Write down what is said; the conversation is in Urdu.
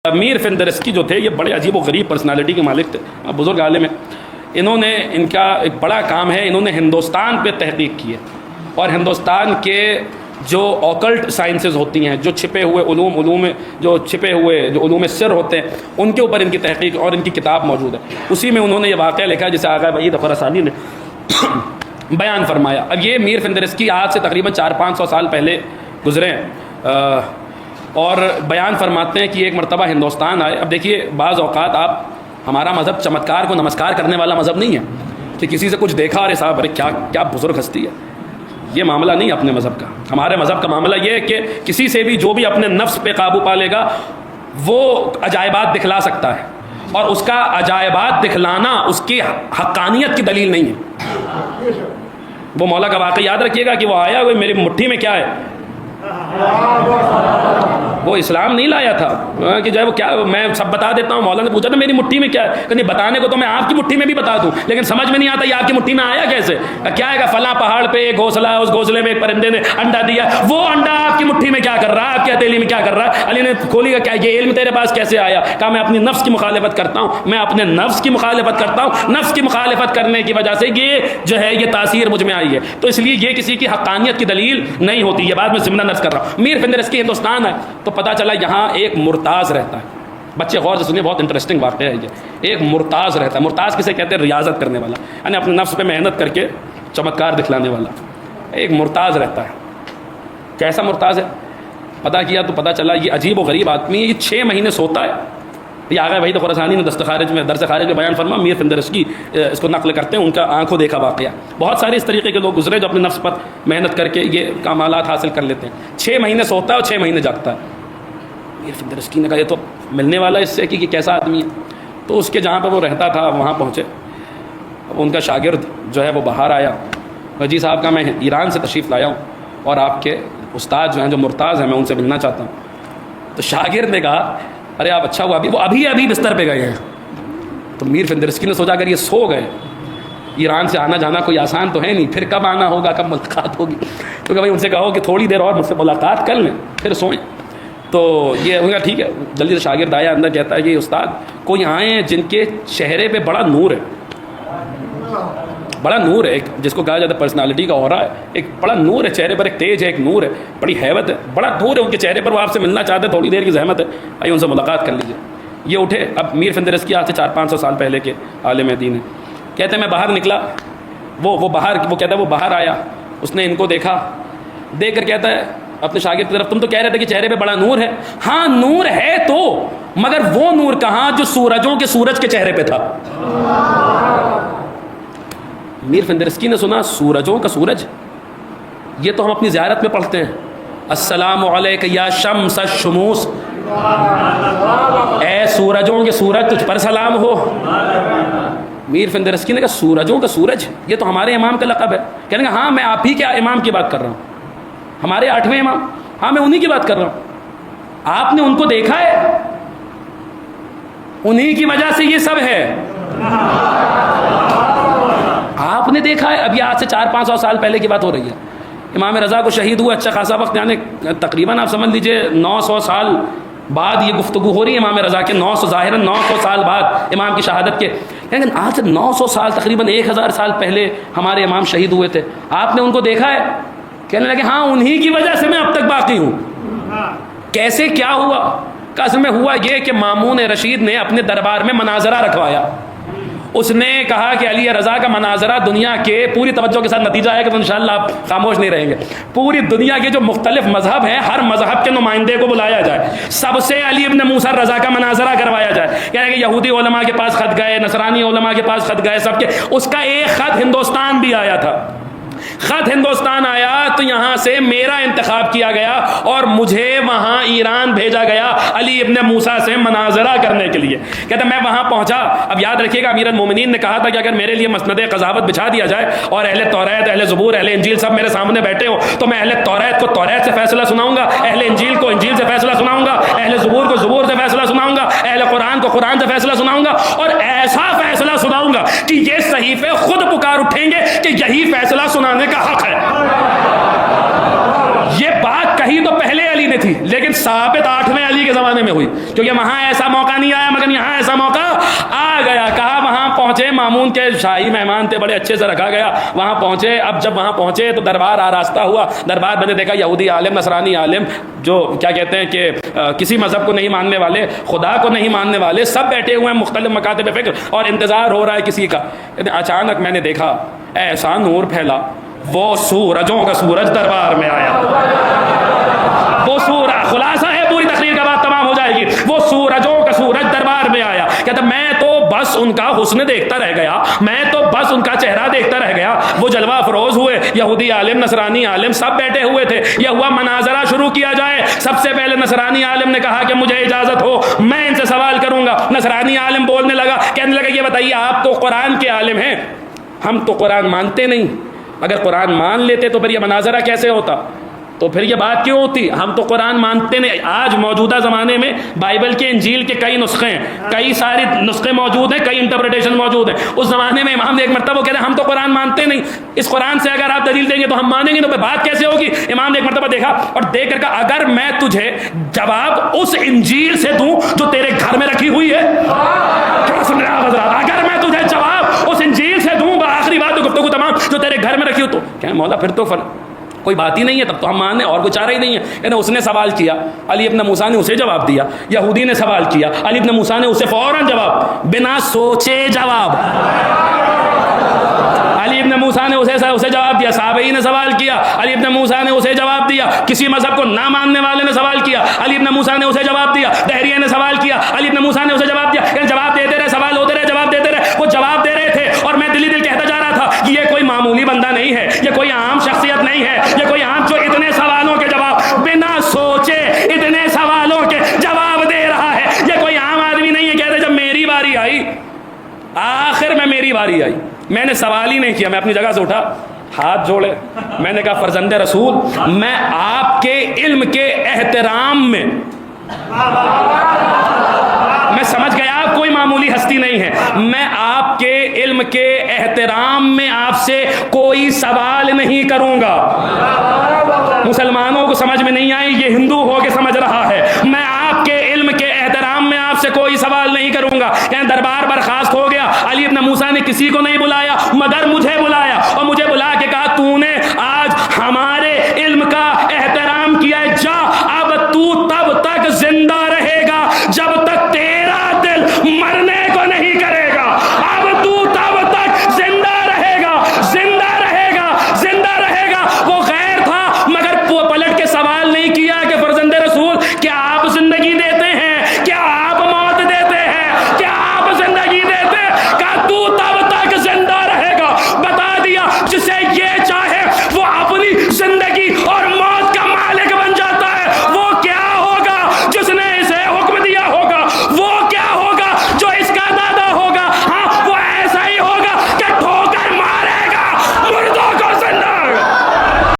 میر فندرسکی جو تھے یہ بڑے عجیب و غریب پرسنالٹی کے مالک تھے، بزرگ عالم ہیں۔ انہوں نے ان کا ایک بڑا کام ہے، انہوں نے ہندوستان پہ تحقیق کی ہے اور ہندوستان کے جو اوکلٹ سائنسز ہوتی ہیں، جو چھپے ہوئے علوم جو چھپے ہوئے جو علوم سر ہوتے ہیں، ان کے اوپر ان کی تحقیق اور ان کی کتاب موجود ہے۔ اسی میں انہوں نے یہ واقعہ لکھا جسے آغا بعید خراسانی نے بیان فرمایا۔ اب یہ میر فندرسکی آج سے تقریباً 400-500 سال پہلے گزرے ہیں اور بیان فرماتے ہیں کہ ایک مرتبہ ہندوستان آئے۔ اب دیکھیے بعض اوقات ہمارا مذہب چمتکار کو نمسکار کرنے والا مذہب نہیں ہے کہ کسی سے کچھ دیکھا ارے صاحب ارے کیا بزرگ ہستی ہے، یہ معاملہ نہیں ہے اپنے مذہب کا۔ ہمارے مذہب کا معاملہ یہ ہے کہ کسی سے بھی جو بھی اپنے نفس پہ قابو پا لے گا وہ عجائبات دکھلا سکتا ہے، اور اس کا عجائبات دکھلانا اس کی حقانیت کی دلیل نہیں ہے۔ وہ مولا کا واقعہ یاد رکھیے گا کہ وہ آیا وہ میری مٹھی میں کیا ہے، وہ اسلام نہیں لایا تھا کہ جو ہے وہ کیا، میں سب بتا دیتا ہوں۔ مولا نے پوچھا تھا میری مٹھی میں کیا ہے، کہ نہیں بتانے کو تو میں آپ کی مٹھی میں بھی بتا دوں، لیکن سمجھ میں نہیں آتا یہ آپ کی مٹھی میں آیا کیسے، کیا ہے کہ فلاں پہاڑ پہ ایک گھونسلہ ہے، اس گھونسلے میں ایک پرندے نے انڈا دیا، وہ انڈا آپ کی مٹھی میں کیا کر رہا ہے، آپ کی ہتھیلی میں کیا کر رہا ہے۔ علی نے کھولی کا کیا یہ علم تیرے پاس کیسے آیا، کہا میں اپنی نفس کی مخالفت کرتا ہوں، میں اپنے نفس کی مخالفت کرتا ہوں، نفس کی مخالفت کرنے کی وجہ سے یہ جو ہے یہ تاثیر مجھ میں آئی ہے، تو اس لیے یہ کسی کی حقانیت کی دلیل نہیں ہوتی۔ یہ بات میں ضمن نرس کر رہا ہوں۔ میر فندرسکی ہندوستان ہے تو پتہ چلا یہاں ایک مرتاز رہتا ہے۔ بچے غور سے سنیے، بہت انٹرسٹنگ واقعہ ہے یہ۔ ایک مرتاز رہتا ہے۔ مرتاز کسے کہتے ہیں؟ ریاضت کرنے والا، یعنی اپنے نفس پہ محنت کر کے چمتکار دکھلانے والا ایک مرتاز رہتا ہے۔ کیسا مرتاز ہے؟ پتہ کیا تو پتہ چلا یہ عجیب و غریب آدمی ہے، یہ 6 مہینے سوتا ہے۔ یہ آغا بعید خراسانی نے خارج میں درس خارج میں بیان فرما، میر فندرسکی اس کو نقل کرتے ہیں، ان کا آنکھوں دیکھا واقعہ۔ بہت سارے اس طریقے کے لوگ گزرے جو اپنے نفس پر محنت کر کے یہ کمالات حاصل کر لیتے ہیں۔ 6 مہینے سوتا ہے اور 6 مہینے جاگتا ہے۔ میر فندرسکی نے کہا یہ تو ملنے والا اس سے کہ یہ کیسا آدمی ہے، تو اس کے جہاں پہ وہ رہتا تھا وہاں پہنچے۔ ان کا شاگرد جو ہے وہ باہر آیا، جی صاحب کا میں ایران سے تشریف لایا ہوں اور آپ کے استاد جو ہیں جو مرتاز ہیں میں ان سے ملنا چاہتا ہوں۔ تو شاگرد نے کہا ارے آپ اچھا ہوا وہ ابھی بستر پہ گئے ہیں۔ تو میر فندرسکی نے سوچا اگر یہ سو گئے، ایران سے آنا جانا کوئی آسان تو ہے نہیں، پھر کب آنا ہوگا کب ملاقات ہوگی، تو کہ بھائی ان سے کہو کہ تھوڑی دیر اور مجھ سے ملاقات کر لیں پھر سوئیں۔ تو یہ انہوں نے کہا ٹھیک ہے۔ جلدی سے شاگرد آیا اندر، کہتا ہے کہ استاد کوئی آئے ہیں جن کے چہرے پہ بڑا نور ہے، بڑا نور ہے، ایک جس کو کہا جاتا ہے پرسنالٹی کا اورا ہے، ایک بڑا نور ہے چہرے پر، ایک تیج ہے، ایک نور ہے، بڑی ہیبت ہے، بڑا نور ہے ان کے چہرے پر، وہ آپ سے ملنا چاہتے ہیں، تھوڑی دیر کی زحمت ہے، آئیے ان سے ملاقات کر لیجیے۔ یہ اٹھے۔ اب میر فندرسکی آج سے 400-500 سال پہلے کے عالم دین ہیں۔ کہتے ہیں میں باہر نکلا، وہ کہتا ہے وہ باہر آیا، اس نے ان کو دیکھا، دیکھ کر کہتا ہے اپنے شاگرد کی طرف تم تو کہہ رہے تھے کہ چہرے پہ بڑا نور ہے۔ ہاں نور ہے تو، مگر وہ نور کہاں جو سورج کے چہرے پہ تھا۔ میر فندرسکی نے سنا سورجوں کا سورج، یہ تو ہم اپنی زیارت میں پڑھتے ہیں، السلام علیک یا شمس الشموس، اے سورجوں کے سورج تجھ پر سلام ہو۔ میر فندرسکی نے کہا سورجوں کا سورج، یہ تو ہمارے امام کا لقب ہے۔ کہنے لگا ہاں میں آپ ہی کے امام کی بات کر رہا ہوں، ہمارے 8ویں امام، ہاں میں انہی کی بات کر رہا ہوں۔ آپ نے ان کو دیکھا ہے، انہی کی وجہ سے یہ سب ہے، آپ نے دیکھا ہے۔ اب یہ آج سے 400-500 سال پہلے کی بات ہو رہی ہے۔ امام رضا کو شہید ہوئے اچھا خاصا وقت، یعنی تقریباً آپ سمجھ لیجئے 900 سال بعد یہ گفتگو ہو رہی ہے امام رضا کے، 900 سال بعد امام کی شہادت کے، لیکن آج سے 900 سال تقریباً 1000 سال پہلے ہمارے امام شہید ہوئے تھے۔ آپ نے ان کو دیکھا ہے؟ کہنے لگے ہاں انہی کی وجہ سے میں اب تک باقی ہوں۔ کیسے کیا ہوا؟ اصل میں ہوا یہ کہ مامون رشید نے اپنے دربار میں مناظرہ رکھوایا۔ اس نے کہا کہ علی رضا کا مناظرہ دنیا کے، پوری توجہ کے ساتھ نتیجہ ہے کہ تو انشاءاللہ آپ خاموش نہیں رہیں گے، پوری دنیا کے جو مختلف مذہب ہیں ہر مذہب کے نمائندے کو بلایا جائے، سب سے علی ابن موسیٰ رضا کا مناظرہ کروایا جائے۔ یعنی کہ یہودی علماء کے پاس خط گئے، نصرانی علماء کے پاس خط گئے، سب کے، اس کا ایک خط ہندوستان بھی آیا تھا۔ خط ہندوستان آیا تو یہاں سے میرا انتخاب کیا گیا اور مجھے وہاں ایران بھیجا گیا علی ابن موسیٰ سے مناظرہ کرنے کے لیے۔ کہتا میں وہاں پہنچا۔ اب یاد رکھیے گا امیر المومنین نے کہا تھا کہ اگر میرے لیے مسند قضاوت بچھا دیا جائے اور اہل توریت، اہل زبور، اہل انجیل سب میرے سامنے بیٹھے ہوں تو میں اہل توریت کو توریت سے فیصلہ سناؤں گا، اہل انجیل کو انجیل سے فیصلہ سناؤں گا، اہل زبور کو زبور سے فیصلہ سناؤں گا، اہل قرآن کو قرآن سے فیصلہ سناؤں گا، اور ایسا فیصلہ سناؤں گا کہ یہ صحیفے خود پکار اٹھیں گے کہ یہی فیصلہ سنانے کا حق ہے۔ یہ بات کہی تو پہلے علی نے تھی، لیکن ثابت 8ویں علی کے زمانے میں ہوئی، کیونکہ وہاں ایسا موقع نہیں آیا، مگر یہاں ایسا موقع آ گیا۔ کہا وہاں پہنچے، مامون کے شاہی مہمان تھے، بڑے اچھے سے رکھا گیا، وہاں پہنچے۔ اب جب وہاں پہنچے تو دربار آراستہ ہوا، دربار میں نے دیکھا یہودی عالم، نصرانی عالم، جو کیا کہتے ہیں کہ کسی مذہب کو نہیں ماننے والے، خدا کو نہیں ماننے والے، سب بیٹھے ہوئے ہیں مختلف مکاتب فکر، اور انتظار ہو رہا ہے کسی کا۔ اچانک میں نے دیکھا ایسا نور پھیلا، وہ سورجوں کا سورج دربار میں آیا۔ وہ سورج، خلاصہ ہے پوری تقریر کا، بات تمام ہو جائے گی۔ وہ سورجوں کا سورج دربار میں آیا، کہتا میں تو بس ان کا حسن دیکھتا رہ گیا، میں تو بس ان کا چہرہ دیکھتا رہ گیا۔ وہ جلوہ افروز ہوئے، یہودی عالم، نصرانی عالم سب بیٹھے ہوئے تھے۔ یہ ہوا مناظرہ شروع کیا جائے۔ سب سے پہلے نصرانی عالم نے کہا کہ مجھے اجازت ہو، میں ان سے سوال کروں گا۔ نصرانی عالم بولنے لگا، کہنے لگا یہ بتائیے آپ تو قرآن کے عالم ہیں، ہم تو قرآن مانتے نہیں، اگر قرآن مان لیتے تو پھر یہ مناظرہ کیسے ہوتا، تو پھر یہ بات کیوں ہوتی؟ ہم تو قرآن مانتے نہیں۔ آج موجودہ زمانے میں بائبل کے، انجیل کے کئی نسخے ہیں، کئی سارے نسخے موجود ہیں، کئی انٹرپریٹیشن موجود ہیں۔ اس زمانے میں امام نے ایک مرتبہ وہ کہتے ہیں ہم تو قرآن مانتے نہیں، اس قرآن سے اگر آپ دلیل دیں گے تو ہم مانیں گے، تو پھر بات کیسے ہوگی؟ امام نے ایک مرتبہ دیکھا اور دیکھ کر کہا اگر میں تجھے جواب اس انجیل سے دوں جو تیرے گھر میں رکھی ہوئی ہے، کیا سن رہے ہیں حضرات؟ اگر میں تجھے جواب اس انجیل سے دوں، آخری بات تو گفتگو تمام، جو تیرے گھر میں رکھی ہو، تو کیا مولا پھر تو کوئی بات ہی نہیں ہے، تب تو ہم مانیں، اور کوئی چارہ ہی نہیں ہے۔ یعنی اس نے سوال کیا، علی ابن موسیٰ نے اسے جواب دیا۔ یہودی نے سوال کیا، علی ابن موسیٰ نے اسے فوراً جواب، بنا سوچے جواب۔ علی ابن موسیٰ نے اسے جواب دیا۔ صحابی نے سوال کیا، علی ابن موسیٰ نے اسے جواب دیا۔ کسی مذہب کو نہ ماننے والے نے سوال کیا، علی ابن موسیٰ نے اسے جواب دیا۔ دہریہ نے سوال کیا، علی ابن موسیٰ نے اسے جواب دیا۔ یعنی جواب دیتے رہے، سوال ہوتے رہے، جواب دیتے رہے، وہ جواب دے رہے تھے، اور میں دل کہتا جا رہا تھا کہ یہ کوئی معمولی بندہ نہیں ہے، یہ کوئی عام شخصیت نہیں ہے، یہ کوئی عام جو اتنے سوالوں کے جواب بنا سوچے اتنے سوالوں کے جواب دے رہا ہے، یہ کوئی عام آدمی نہیں ہے۔ کہتے جب میری باری آئی، آخر میں میری باری آئی، میں نے سوال ہی نہیں کیا، میں اپنی جگہ سے اٹھا، ہاتھ جوڑے، میں نے کہا فرزند رسول، میں آپ کے علم کے احترام میں، میں سمجھ گیا آپ کوئی معمولی ہستی نہیں ہے، میں آپ کے علم کے احترام میں آپ سے کوئی سوال نہیں کروں گا۔ مسلمانوں کو سمجھ میں نہیں آئی، یہ ہندو ہو کے سمجھ رہا ہے، میں آپ کے علم کے احترام میں آپ سے کوئی سوال نہیں کروں گا۔ یعنی دربار برخاست ہو گیا، علی ابن موسیٰ نے کسی کو نہیں بلایا مگر مجھے بلایا، اور